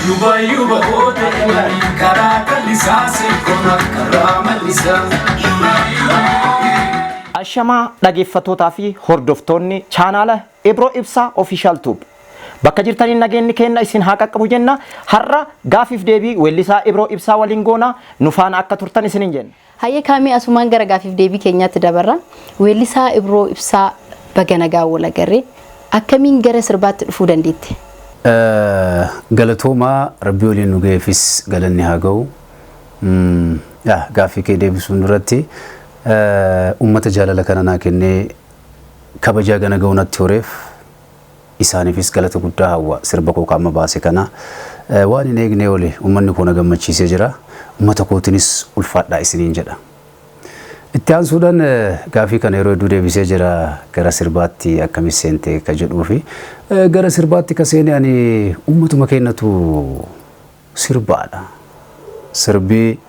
yuba hote wali karaka lisase kona karama lisa. Ashama dhaggeeffatootaa fi hordoftoonni chaanaala Ibro Ibsaa Official Tube. Bakka jirtaniin nageenyi kenna isin haa qaqqabu jenna. Har'a gaafiif deebii weellisaa Ibro Ibsaa waliin goona nu faana akka turtan isiniin jenna. Hayyee kaamii asumaan gara gaafiif deebii keenyaatti dabarra. Weellisaa Ibro Ibsaa baga nagaa wal agarree akkamiin gara sirbaatti dhufuu dandeetti? Galatooma Rabbi waliin nu geeffis galanni haa ga'u. Gaaffii kee deebisuun duratti ummata jaalala kana naa kennee kabajaa gana ga'uunatti horeef isaaniifis galata guddaa hawwa sirba koo qaama baase kana waan hin eegne ole ummanni koo na gammachiisee jira. Ummata kootinis ulfaadhaa isiniin jedha. Itti aansuudhaan gaaffii kana yeroo hedduu deebisee jira gara sirbaatti akkamis seente ka jedhuu fi gara sirbaatti ka seene ani ummatuma kennatu sirbaadha. Sirbii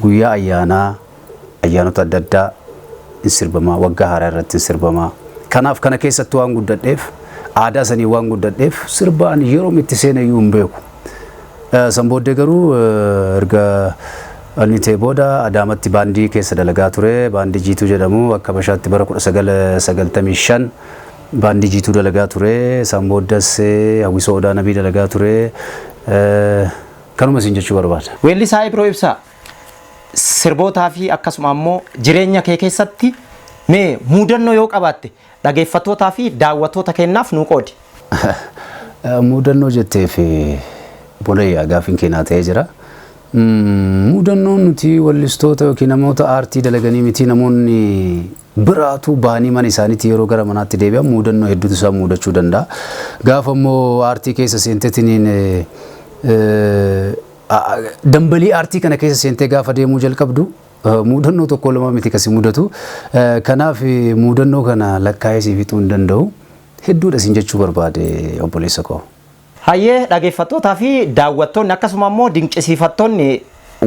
guyyaa ayyaanota adda addaa in sirbamaa waggaa haaraa irratti in sirbamaa. Kanaaf kana keessatti waan guddadheef aadaa sanii waan guddadheef sirbaan yeroo itti seene iyyuu hin beeku. Sambooddee garuu erga ani ta'e booda Adaamatti baandii keessa dalagaa ture. Baandii jiituu jedhamu akka bashaatti bara 1995 baandii jiituu dalagaa ture. Sambooddas hawwisoo odaa nabii dalagaa ture. Kanuma isin jechuu barbaada. Weellisaa Ibro Ibsaa sirbootaa fi akkasuma ammoo jireenya kee keessatti mee muudannoo yoo qabaatte dhaggeeffattootaa fi daawwattoota kennaaf nuu qoodi. Muudannoo jetteef bolayyaa gaaffiin keenyaa ta'ee jira. Muudannoon nuti wallistoota yookiin namoota aartii dalaganii miti namoonni biraatu baanii mana isaaniitti yeroo gara manaatti deebi'an muudannoo hedduutu isaa muudachuu danda'a. Gaafa immoo aartii keessa seentetiniin dambalii aartii kana keessa seentee gaafa deemuu jalqabdu muudannoo tokko lama miti kasi mudatu. Kanaaf muudannoo kana lakkaa'ee siif fixuu hin danda'u. Hedduudha isin jechuu barbaade obboleessa koo. Hayyee dhaggeeffattootaa fi daawwattoonni akkasuma ammoo dinqisiifattoonni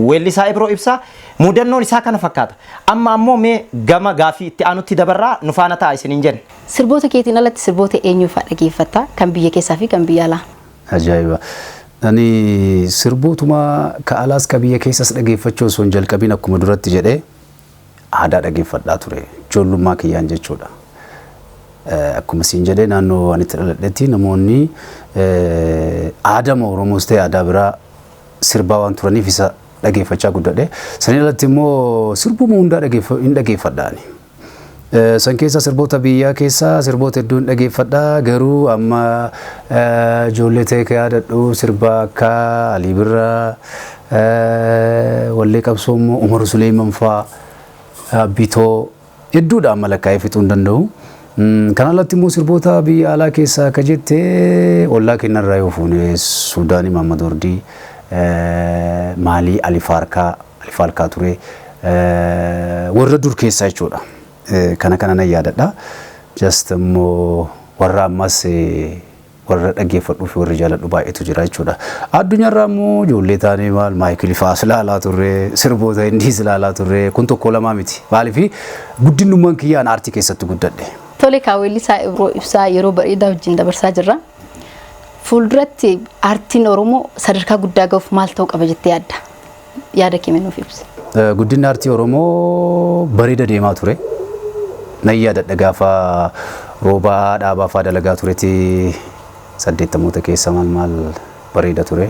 weellisaa Ibro Ibsaa muudannoon isaa kana fakkaata. Amma ammoo mee gama gaaffii itti aanutti dabarraa nu faana ta'a isiniin jenna. Sirboota keetiin alatti sirboota eenyuufaa dhaggeeffatta? Kan biyya keessaa fi kan biyya alaa? Ajaa'iba. Ani sirbootuma ka alaas ka biyya keessas dhaggeeffachuu osoo hin jalqabiin akkuma duratti jedhee aadaa dhaggeeffadhaa ture. Ijoollummaa kiyyaan jechuudha. Akkuma siin jedhee naannoo waan itti dhaladhetti namoonni aadaa Oromoos ta'e aadaa biraa sirbaa waan turaniif isa dhaggeeffachaa guddadhe. Sanii alatti immoo sirbuma hundaa hin dhaggeeffadhaani. San keessa sirboota biyyaa keessa sirboota hedduu hin dhaggeeffadhaa garuu amma ijoollee ta'e ka yaadadhu sirba akka Alii Birraa Wallee Qabsoo immoo Umaru Suleeman fa'aa Bitoo hedduudha amma lakkaa'ee fixuu hin danda'u. Kana alatti immoo sirboota biyya alaa keessaa akka jettee ollaa kennarraa yoo fuune Suudaanii Maamad Wardii Maalii Alifaarkaa ture warra dur keessaa jechuudha. Kana nan yaadadha. Just immoo warra ammas warra dhaggeeffadhuu fi warra jaaladhu baay'eetu jira jechuudha. Addunyaarraa immoo ijoollee taanee maal Maayikil Faas ilaalaa turre sirboota Indiis ilaalaa turre kun tokko lamaa miti. Maaliif guddinummaan kiyyaan aartii keessatti guddadhe. Tole weellisaa Ibro Ibsaa yeroo bareedaa wajjin dabarsaa jirra. Fuulduratti aartiin Oromoo sadarkaa guddaa ga'uuf maal ta'uu qaba jettee yaadda? Yaada kee nuuf ibsi. Guddinni aartii Oromoo bareeda deemaa ture. Nan yaadadha gaafa roobaa dhaabaa fa'aa dalagaa turetti 80moota keessa maal bareeda ture.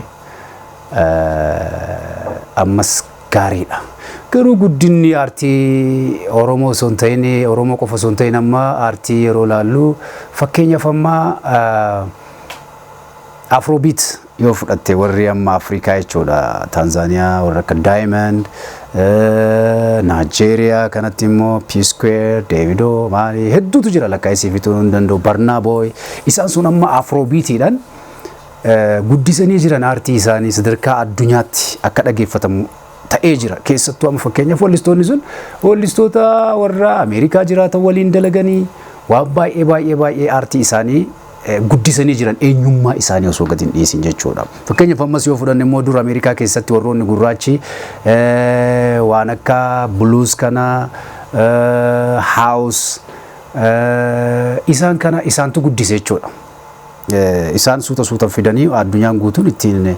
Ammas gaariidha. Garuu guddinni aartii Oromoo osoo hin ta'in Oromoo qofa osoo hin ta'in amma aartii yeroo laallu fakkeenyaaf amma Afrobeat yoo fudhatte warri amma Afrikaa jechuudha. Tanzaaniyaa warra akka Diamond, Nigeria kanatti immoo P-Square, Davido maali hedduutu jira lakkaa'ee siif fixuu hin danda'u. Burna Boy isaan sun amma Afrobeatiidhaan guddisanii jiran aartii isaanii sadarkaa addunyaatti akka dhaggeeffatamu ta'ee jira. Keessattuu amma fakkeenyaaf wallistoonni sun wallistoota warra Ameerikaa jiraatan waliin dalaganii waan baay'ee aartii isaanii guddisanii jiran eenyummaa isaanii osoo gadi hin dhiisin jechuudha. Fakkeenyaaf ammas yoo fudhanne immoo dur Ameerikaa keessatti warroonni gurraachi waan akka blues kana house isaan kana isaantu guddise jechuudha. isaan suuta fidanii addunyaan guutuun ittiin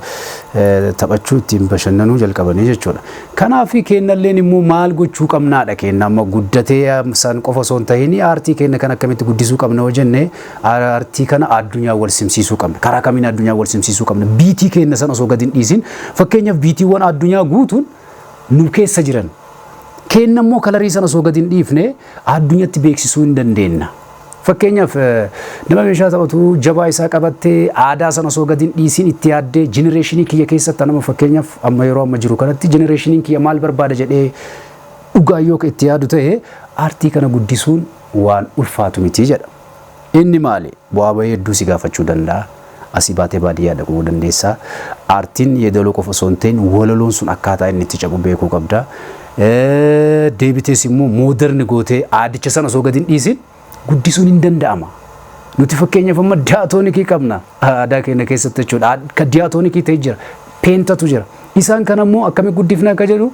taphachuu ittiin bashannanuu jalqabanii jechuudha. Kanaaf kennalleen immoo maal gochuu qabnaadha kenna amma guddatee san qofa osoo hin ta'in aartii kenna kan akkamitti guddisuu qabna yoo jenne aartii kana addunyaa wal simsiisuu qabna. Karaa kamiin addunyaa wal simsiisuu qabna. Biitii kenna san osoo gadi hin dhiisin fakkeenyaaf biitiiwwan addunyaa guutuun nu keessa jiran kenna immoo kalarii san osoo gadi hin dhiifne addunyatti beeksisuu hin dandeenya. Fakkeenyaaf nama meeshaa taphatu jabaa isaa qabattee aadaa sana osoo gadi hin dhiisin itti yaaddee jenereeshinii kiyya keessatti nama fakkeenyaaf amma yeroo amma jiru kanatti jenereeshiniin kiyya maal barbaada jedhee dhugaa yoo itti yaadu ta'e aartii kana guddisuun waan ulfaatu miti jedha. Inni maali? Bu'aa bahii hedduu si gaafachuu danda'a. Asii baatee baadiyyaa dhaquu dandeessa. Aartiin yeedaloo qofa osoo hin ta'in walaloon sun akkaataa inni itti cabu beekuu qabda. Deebitees immoo mooderni gootee aadicha sana osoo gadi hin dhiisin guddisuun hin danda'ama. Nuti fakkeenyaaf amma diyaatoonikii qabna aadaa keenya keessatti jechuudha. Akka diyaatoonikii ta'e jira, peentatu jira. Isaan kana immoo akkamitti guddifna akka jedhu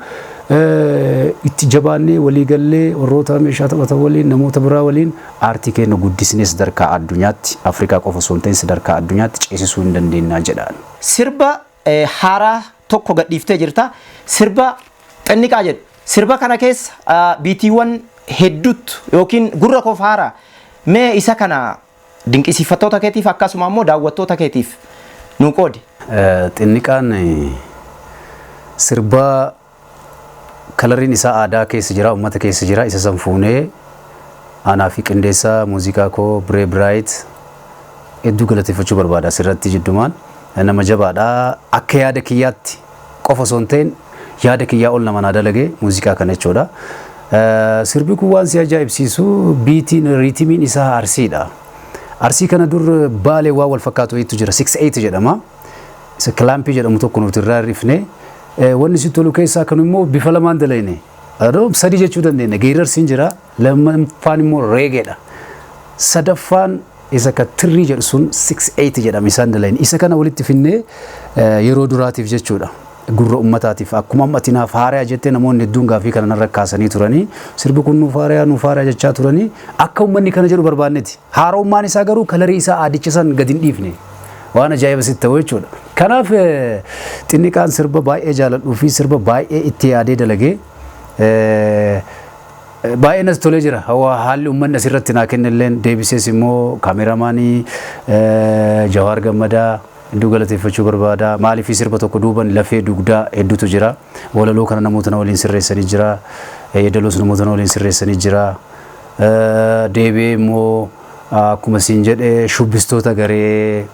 itti jabaannee walii gallee warroota meeshaa taphatan waliin namoota biraa waliin aartii keenya guddisnee sadarkaa addunyaatti Afrikaa qofa osoo hin ta'in sadarkaa addunyaatti ceesisuu hin dandeenya jedhaan. Sirba haaraa tokko gadhiiftee jirta. Sirba xinniqaa jedhu. Sirba kana keessa biitiiwwan hedduutu yookiin gurra koof haaraa mee isa kana dinqisiifattoota keetiif akkasuma immoo daawwattoota keetiif nu qoodi. Xinniqaan sirba kalariin isaa aadaa keessa jira, uummata keessa jira. Isa san fuunee anaa fi qindeessaa muuziqaa koo Biree Biraayit hedduu galateeffachuu barbaada. Asirratti jiddumaan nama jabaadha. Akka yaada kiyyaatti qofa osoo hin ta'in yaada kiyyaa ol nama naa dalagee muuziqaa kana jechuudha. Sirbi kun waan si ajaa'ibsiisu biitiin riitimiin isaa arsiidha. Arsii kana dur baalee waa wal fakkaatu wayiitu jira 6/8 jedhama. Isa kilaampii jedhamu tokko nuti irraa rifne wanni si tolu keessaa kan immoo bifa lamaan dalayne. Sadii jechuu dandeenya. Geerarsiin jira, lammaffaan immoo reegeedha. Sadaffaan isa ka tirrii jedhu sun 6/8 jedhama isaan dalayne. Isa kana walitti finnee yeroo duraatiif jechuudha. Gurra ummataatiif akkuma ammatti naaf haaraa jettee namoonni hedduun gaafii kana narra kaasanii turanii sirbi kun nuuf haaraa jechaa turanii akka ummanni kana jedhu barbaanneeti. Haarommaan isaa garuu kalarii isaa aadicha san gadi hin dhiifne waan ajaa'iba sitti ta'u jechuudha. Kanaaf xinniqaan sirba baay'ee jaaladhuu fi sirba baay'ee itti yaadee dalagee baay'ee nas tolee jira. Haalli ummanni asirratti naa kennelleen deebisees immoo kaameramaanii Jawaar Gammadaa hedduu galateeffachuu barbaada. Maaliif sirba tokko duuban lafee dugdaa hedduutu jira. Walaloo kana namoota waliin sirreessanii jira. Yeedaloos namoota waliin sirreessanii jira. Deebi'ee immoo akkuma siin jedhe shubbistoota garee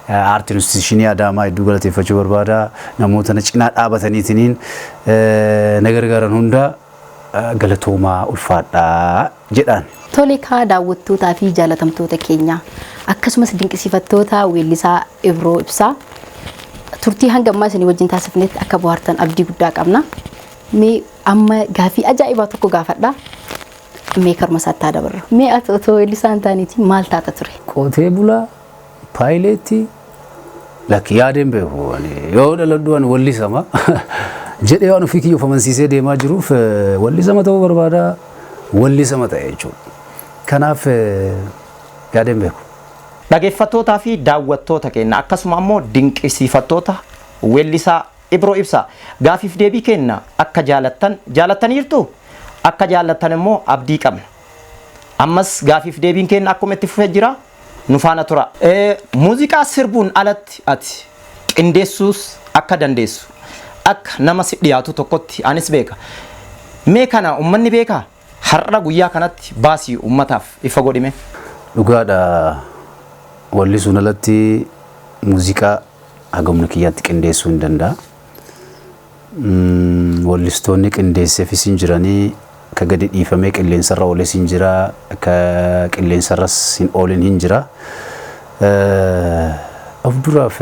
aartii instituushinii Adaamaa hedduu galateeffachuu barbaada. Namoota na cinaa dhaabataniitiin na gargaaran hunda galatoomaa ulfaadhaa jedhaan. Tole kaa daawwattootaa fi jaalatamtoota keenya akkasumas dinqisiifattoota weellisaa Ibroo Ibsaa turtii hanga ammaa isin wajjin taasifnetti akka bohaartan abdii guddaa qabna. Mee amma gaafii ajaa'ibaa tokko gaafadha. Mee karma saattaa dabarra. Mee ati otoo weellisaa hin taaneeti maal taata ture? Qotee bulaa, paayileetii, lakki yaadeen beeku yoo dhaladhuun wallisama jedhee waan ofii kiyya of amansiisee deemaa jiruuf wallisama ta'uu barbaada. Wallisama ta'e jechuudha. Kanaaf yaadeen beeku. Dhageeffattootaa fi daawwattoota keenya akkasuma immoo dinqisiifattoota weellisaa Ibroo Ibsaa gaafiif deebii kenna akka jaalattaniirtu akka jaalattan immoo abdii qabna. Ammas gaafiif deebiin kenna akkuma itti fufee jira nu faana tura. Muuziqaa sirbuun alatti ati qindeessuus akka dandeessu akka nama si dhiyaatu tokkotti anis beeka. Mee kana ummanni beekaa? Har'a guyyaa kanatti baasii ummataaf ifa godhime. Dhugaadha. Wallisuun alatti muuziqaa hagamna kiyyaatti qindeessuu hin danda'a. Wallistoonni qindeesseefis hin jiranii ka gadi dhiifamee qilleensarra ooles hin jira ka qilleensarras hin oolin hin jira. Of duraaf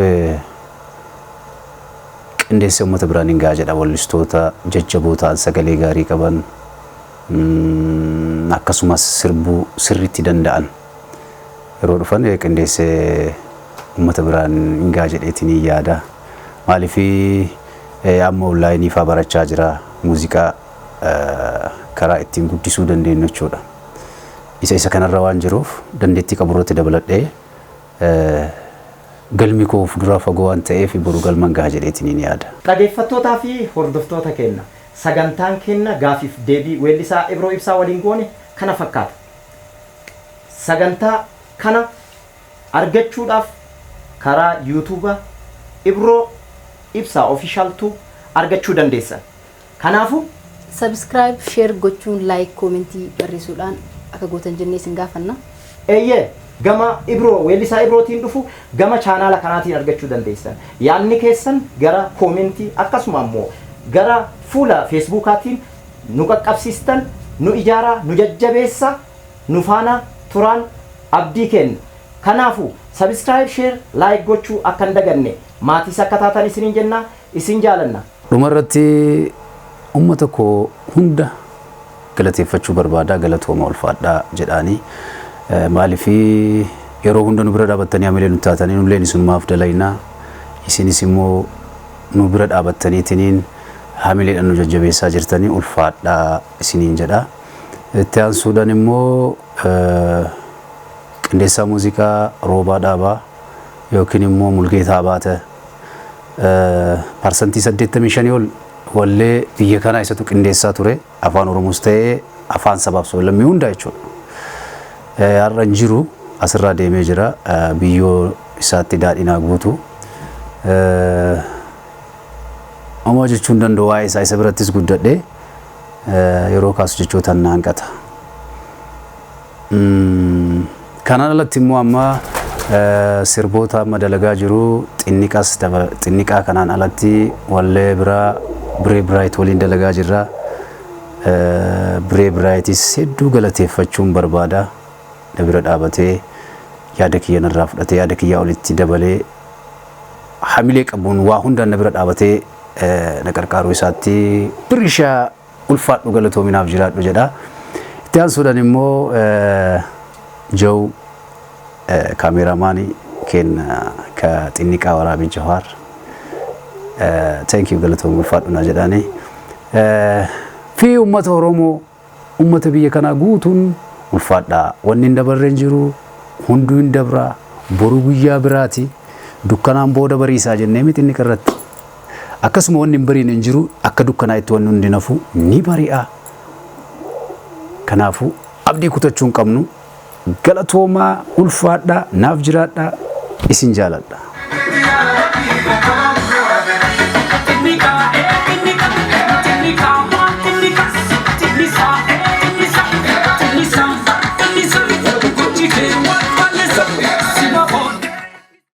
qindeessee uummata biraan hin ga'a jedha wallistoota jajjaboo ta'an sagalee gaarii qaban akkasumas sirbuu sirriitti danda'an. Yeroo dhufan qindeessee uummata biraan hin ga'a jedheetiin yaada. Maaliif amma onlaayinii fa'aa barachaa jira muuziqaa karaa ittiin guddisuu dandeenyu jechuudha. Isa kanarra waan jiruuf dandeettii qaburratti dabaladhee galmi koo fuuldura fagoo waan ta'eef boru galman gahaa jedheetiin ni yaada. Dhaggeeffattootaa fi hordoftoota keenya sagantaan keenya gaafiif deebii weellisaa Ibroo Ibsaa waliin goone kana fakkaata. Sagantaa kana argachuudhaaf karaa YouTube Ibroo Ibsaa Official Tube argachuu dandeessan. Kanaafu subscribe, share gochuun, like, commentii barreessuudhaan akka gootan jennee isin gaafanna. Eeyyee gama Ibroo weellisaa Ibrootiin dhufu gama chaanaala kanaatiin argachuu dandeessan. Yaadni keessan gara commentii akkasuma immoo gara fuula Facebookaatiin nu qaqqabsiistan, nu ijaaraa, nu jajjabeessa, nu faana turaan abdii kenna. Kanaafu subscribe, share, like gochuu akka hin daganne maatii akka taatan isiniin jenna, isin jaalanna. Dhumarratti ummata koo hunda galateeffachuu barbaada, galatooma ulfaadhaa jedhaanii maalifi yeroo hunda nu bira dhaabattanii amilee nu taatanii nulleen isumaaf dalaynaa isinis immoo nu bira dhaabattaniitiin hamileedhaan nu jajjabeessaa jirtanii ulfaadhaa isiniin jedha. Itti aansuudhaan immoo qindeessaa muuziqaa Roobaa Dhaabaa yookiin immoo Mulgeetaa Baata parsantii 85 ol wallee biyya kanaa isatu qindeessaa ture afaan Oromoos ta'ee afaan sabaaf sablammii hundaa jechuudha. Har'a jiru asirraa deemee jira biyyoo isaatti daadhinaa guutu. Amma jechuun danda'u waa'ee isaa isa birattis guddadhee yeroo kaasu jechootaan na hanqata. Kanaan alatti immoo amma sirboota amma dalagaa jiru xinniqaa kanaan alatti wallee biraa Biree Biraayit waliin dalagaa jirra. Biree Biraayitis hedduu galateeffachuun barbaada. Na bira dhaabatee yaada kiyya narraa fudhatee yaada kiyyaa olitti dabalee hamilee qabuun waa hundaan na bira dhaabatee na qarqaaruu isaatti birishaa ulfaadhu galatoominaaf jiraadhu jedha. Itti aansuudhaan immoo Jaw kaameraamaanii keenya ka xinniqaa Waraabii Jawaar thank you galatoom ulfaadhuna jedhaanii fi ummata Oromoo ummata biyya kanaa guutuun ulfaadhaa wanni hin dabarreen jiru hunduu hin dabraa boru guyyaa biraati dukkanaan booda bariisaa jennee miti inni irratti akkasuma wanni hin bariin hin jiru akka dukkanaa itti wanni hundi nafu ni bari'a. Kanaafu abdii kutachuu hin qabnu galatoomaa ulfaadhaa naaf jiraadhaa isin jaaladha.